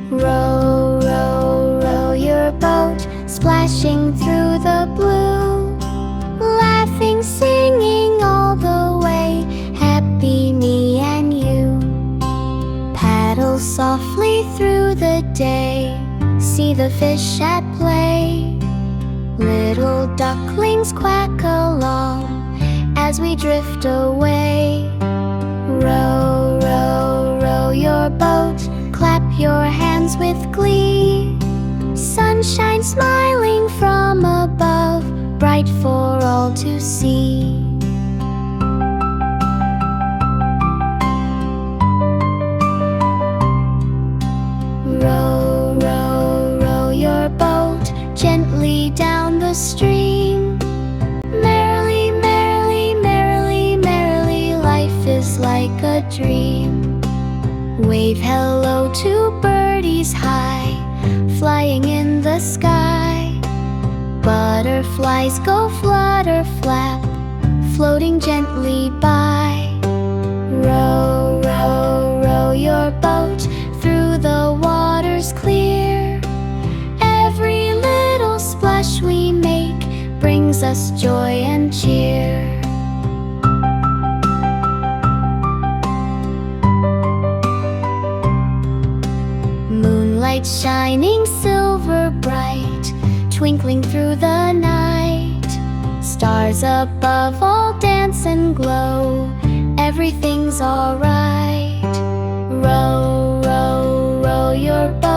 Row, row, row your boat, splashing through the blue, laughing, singing all the way, happy me and you. Paddle softly through the day, see the fish at play. Little ducklings quack along as we drift away. Row, row, row your boat, clap your hands with glee. Sunshine smiling from above, bright for all to see. Row, row, row your boat gently down the stream. Merrily, merrily, merrily, merrily, life is like a dream. Wave hello to birdies high, flying in the sky. Butterflies go flutter flap, floating gently by. Row, row, row your boat through the waters clear. Every little splash we make brings us joy and cheer. Moonlight shining silver bright, twinkling through the night. Stars above all dance and glow, everything's alright. Row, row, row your boat,